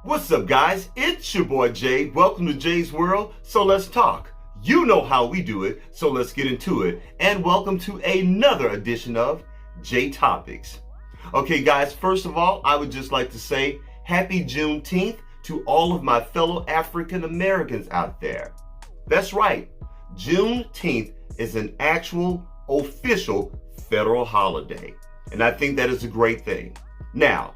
What's up, guys? It's your boy Jay. Welcome to Jay's World. So let's talk. You know how we do it, so let's get into it. And welcome to another edition of Jay Topics. Okay, guys, first of all, I would just like to say happy Juneteenth to all of my fellow African Americans out there. That's right. Juneteenth is an actual official federal holiday. And I think that is a great thing. Now,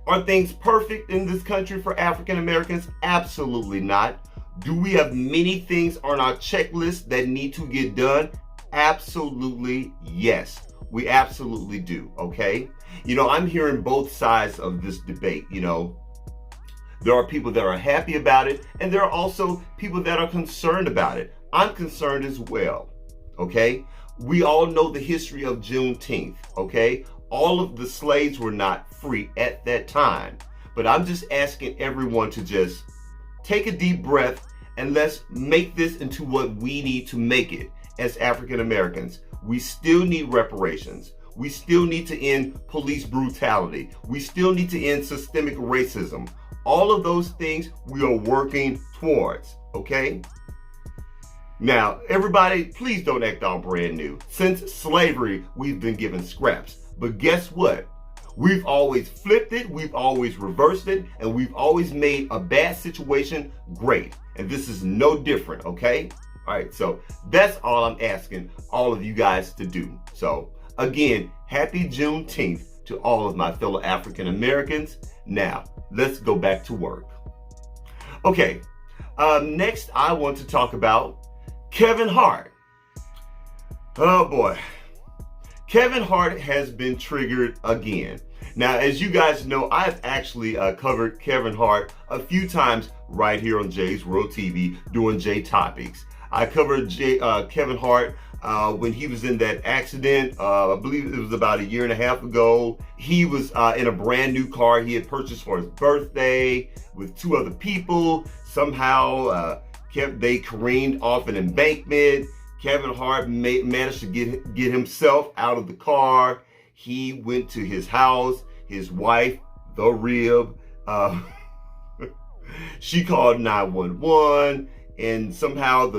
are things perfect in this country for African Americans? Absolutely not. Do we have many things on our checklist that need to get done? Absolutely yes. We absolutely do, okay? I'm hearing both sides of this debate, There are people that are happy about it, and there are also people that are concerned about it. I'm concerned as well, okay? We all know the history of Juneteenth, okay? All of the slaves were not free at that time. But I'm just asking everyone to just take a deep breath and let's make this into what we need to make it as African Americans. We still need reparations. We still need to end police brutality. We still need to end systemic racism. All of those things we are working towards, okay? Now, everybody, please don't act all brand new. Since slavery, we've been given scraps. But guess what? We've always flipped it, we've always reversed it, and we've always made a bad situation great. And this is no different, okay? All right, so that's all I'm asking all of you guys to do. So again, happy Juneteenth to all of my fellow African Americans. Now, let's go back to work. Okay, next I want to talk about Kevin Hart. Oh boy. Kevin Hart has been triggered again. Now, as you guys know, I've actually covered Kevin Hart a few times right here on Jay's World TV doing Jay Topics. I covered Kevin Hart when he was in that accident. I believe it was about a year and a half ago. He was in a brand new car he had purchased for his birthday with two other people. Somehow they careened off an embankment. Kevin Hart managed to get himself out of the car. He went to his house. His wife, the rib, she called 911, and somehow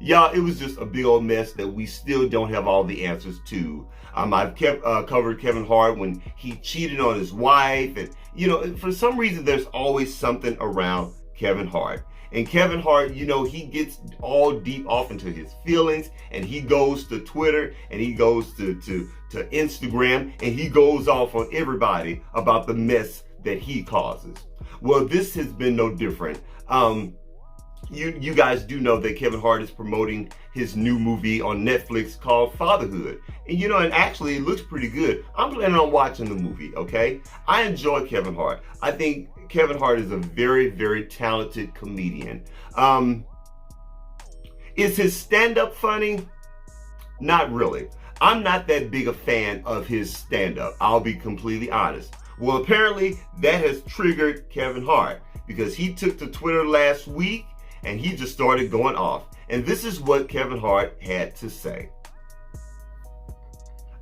y'all, it was just a big old mess that we still don't have all the answers to. I've covered Kevin Hart when he cheated on his wife, and for some reason there's always something around Kevin Hart. And Kevin Hart, he gets all deep off into his feelings, and he goes to Twitter, and he goes to Instagram, and he goes off on everybody about the mess that he causes. Well, this has been no different. You guys do know that Kevin Hart is promoting his new movie on Netflix called Fatherhood. And and actually it looks pretty good. I'm planning on watching the movie, okay? I enjoy Kevin Hart. I think Kevin Hart is a very, very talented comedian. Is his stand-up funny? Not really. I'm not that big a fan of his stand-up. I'll be completely honest. Well, apparently that has triggered Kevin Hart because he took to Twitter last week and he just started going off. And this is what Kevin Hart had to say.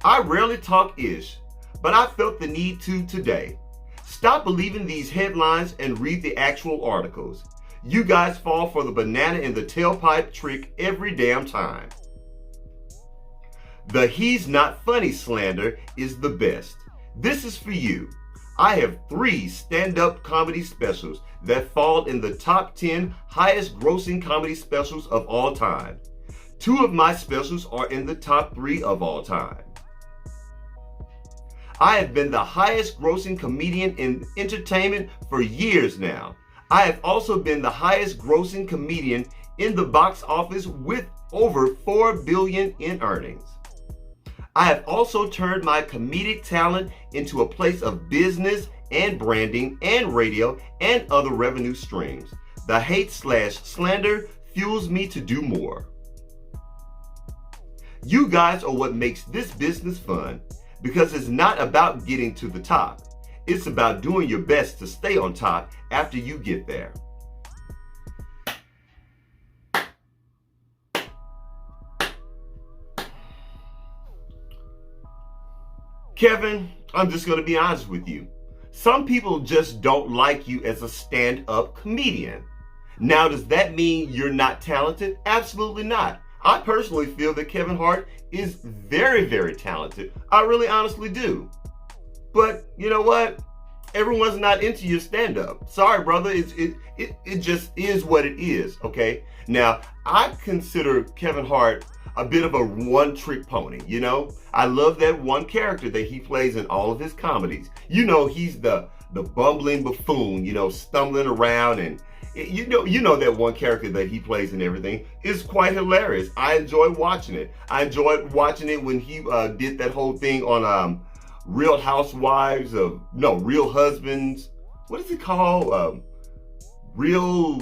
I rarely talk ish, but I felt the need to today. Stop believing these headlines and read the actual articles. You guys fall for the banana in the tailpipe trick every damn time. The he's not funny slander is the best. This is for you. I have 3 stand-up comedy specials that fall in the top 10 highest grossing comedy specials of all time. 2 of my specials are in the top 3 of all time. I have been the highest grossing comedian in entertainment for years now. I have also been the highest grossing comedian in the box office with over $4 billion in earnings. I have also turned my comedic talent into a place of business and branding and radio and other revenue streams. The hate/slander fuels me to do more. You guys are what makes this business fun because it's not about getting to the top. It's about doing your best to stay on top after you get there. Kevin, I'm just going to be honest with you. Some people just don't like you as a stand-up comedian. Now, does that mean you're not talented? Absolutely not. I personally feel that Kevin Hart is very, very talented. I really honestly do. But you know what? Everyone's not into your stand-up. Sorry, brother. It just is what it is, okay? Now, I consider Kevin Hart a bit of a one-trick pony, you know? I love that one character that he plays in all of his comedies. You know, he's the bumbling buffoon, you know, stumbling around, and you know that one character that he plays in everything is quite hilarious. I enjoy watching it. I enjoyed watching it when he did that whole thing on Real Housewives of, no, Real Husbands. What is it called? Real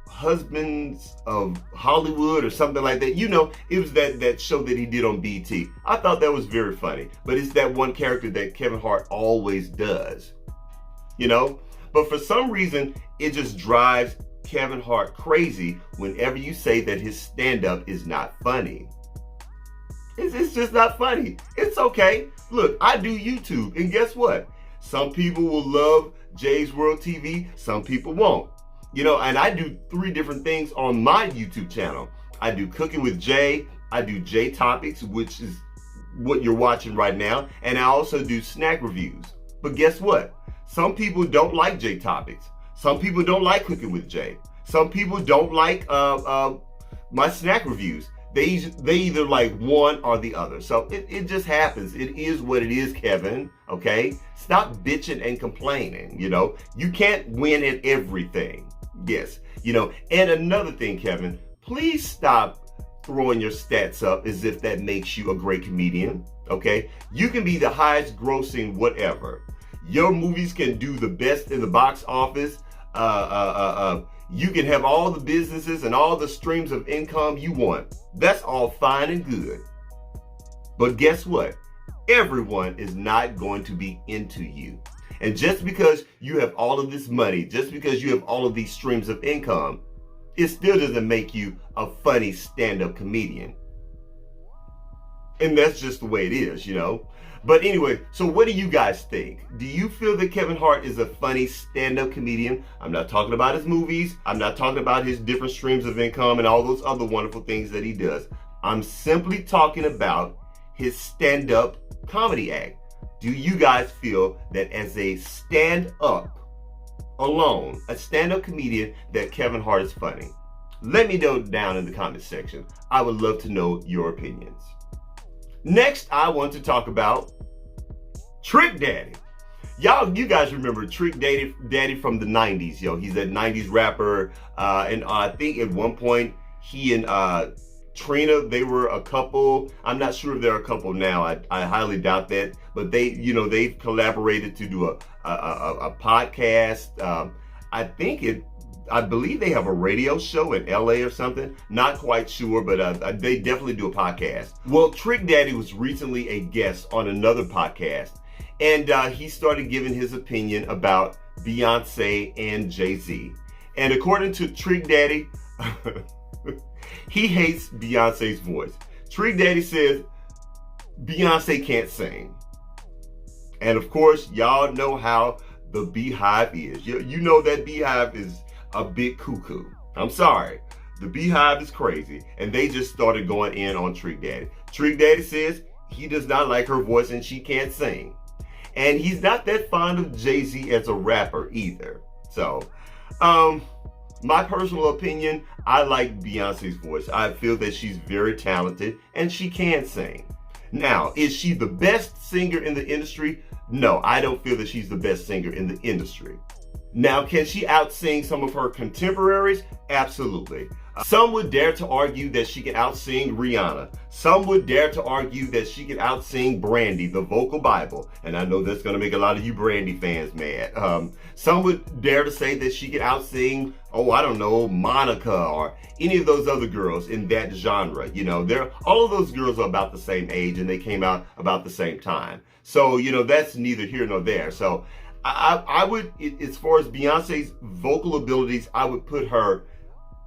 Husbands of Hollywood or something like that. You know, it was that show that he did on BT. I thought that was very funny. But it's that one character that Kevin Hart always does. You know? But for some reason, it just drives Kevin Hart crazy whenever you say that his stand-up is not funny. It's just not funny. It's okay. Look, I do YouTube, and guess what? Some people will love Jay's World TV, some people won't. You know, and I do 3 different things on my YouTube channel. I do Cooking with Jay, I do Jay Topics, which is what you're watching right now, and I also do snack reviews. But guess what? Some people don't like Jay Topics. Some people don't like Cooking with Jay. Some people don't like my snack reviews. They either like one or the other. So it just happens. It is what it is, Kevin. Okay? Stop bitching and complaining. You know, you can't win at everything. Yes. You know, and another thing, Kevin, please stop throwing your stats up as if that makes you a great comedian. Okay? You can be the highest grossing whatever. Your movies can do the best in the box office. You can have all the businesses and all the streams of income you want. That's all fine and good. But guess what? Everyone is not going to be into you. And just because you have all of this money, just because you have all of these streams of income, it still doesn't make you a funny stand-up comedian. And that's just the way it is, you know? But anyway, so what do you guys think? Do you feel that Kevin Hart is a funny stand-up comedian? I'm not talking about his movies. I'm not talking about his different streams of income and all those other wonderful things that he does. I'm simply talking about his stand-up comedy act. Do you guys feel that as a stand-up alone, a stand-up comedian, that Kevin Hart is funny? Let me know down in the comment section. I would love to know your opinions. Next, I want to talk about Trick Daddy. You guys remember Trick Daddy from the 90s, yo. He's that 90s rapper, and I think at one point he and Trina, they were a couple. I'm not sure if they're a couple now. I highly doubt that, but they've collaborated to do a podcast. I believe they have a radio show in LA or something. Not quite sure, but they definitely do a podcast. Well, Trick Daddy was recently a guest on another podcast, and he started giving his opinion about Beyonce and Jay-Z. And according to Trick Daddy, he hates Beyonce's voice. Trick Daddy says Beyonce can't sing. And of course, y'all know how the Beehive is. You know that Beehive is a bit cuckoo. I'm sorry. The Beehive is crazy. And they just started going in on Trick Daddy. Trick Daddy says he does not like her voice and she can't sing. And he's not that fond of Jay-Z as a rapper either. So, my personal opinion, I like Beyonce's voice. I feel that she's very talented and she can sing. Now, is she the best singer in the industry? No, I don't feel that she's the best singer in the industry. Now, can she out-sing some of her contemporaries? Absolutely. Some would dare to argue that she can out-sing Rihanna. Some would dare to argue that she can out-sing Brandy, the vocal Bible. And I know that's going to make a lot of you Brandy fans mad. Some would dare to say that she can out-sing, I don't know, Monica or any of those other girls in that genre. You know, all of those girls are about the same age and they came out about the same time. So, you know, that's neither here nor there. So I would, as far as Beyonce's vocal abilities, I would put her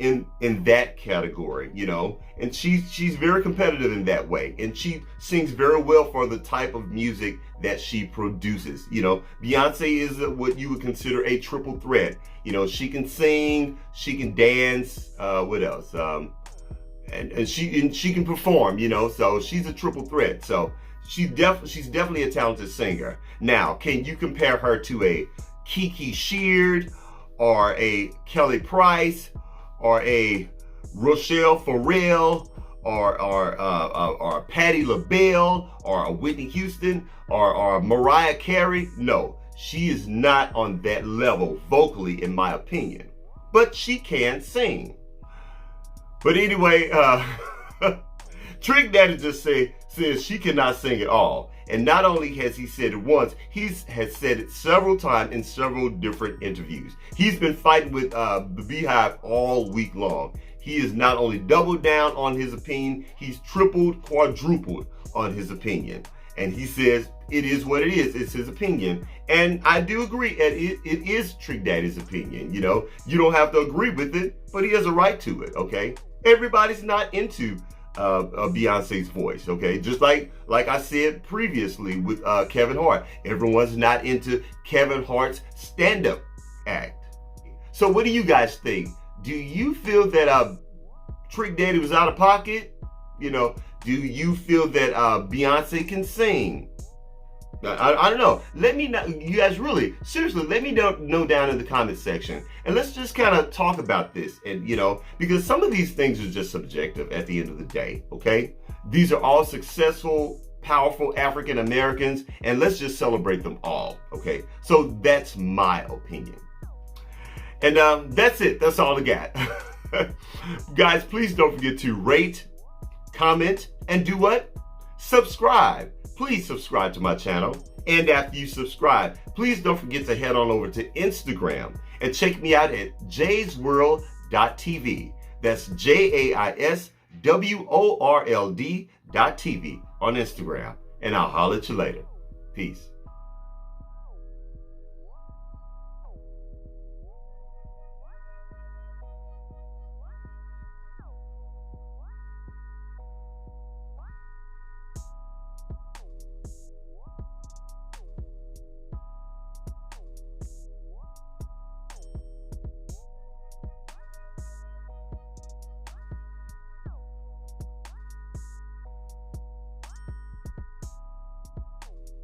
in that category, you know, and she's very competitive in that way, and she sings very well for the type of music that she produces. You know, Beyonce is what you would consider a triple threat. You know, she can sing, she can dance, what else? And she can perform, you know, so she's a triple threat. So she's definitely a talented singer. Now, can you compare her to a Kiki Sheard or a Kelly Price or a Rochelle Farrell or Patti LaBelle or a Whitney Houston or Mariah Carey? No, she is not on that level vocally, in my opinion. But she can sing. But anyway, Trick Daddy just says she cannot sing at all. And not only has he said it once, has said it several times in several different interviews. He's been fighting with the Beehive all week long. He has not only doubled down on his opinion, he's tripled, quadrupled on his opinion. And he says it is what it is. It's his opinion. And I do agree, it is Trick Daddy's opinion. You know, you don't have to agree with it, but he has a right to it, okay? Everybody's not into Beyonce's voice, okay? Just like I said previously with Kevin Hart. Everyone's not into Kevin Hart's stand-up act. So what do you guys think? Do you feel that Trick Daddy was out of pocket? You know, do you feel that Beyonce can sing? I don't know. Let me know. You guys really, seriously, let me know down in the comment section. And let's just kind of talk about this. And, you know, because some of these things are just subjective at the end of the day, okay? These are all successful, powerful African Americans, and let's just celebrate them all, okay? So that's my opinion. And that's it. That's all I got. Guys, please don't forget to rate, comment, and do what? Subscribe. Please subscribe to my channel. And after you subscribe, please don't forget to head on over to Instagram and check me out at jaysworld.tv. That's JAISWORLD.tv on Instagram. And I'll holler at you later. Peace.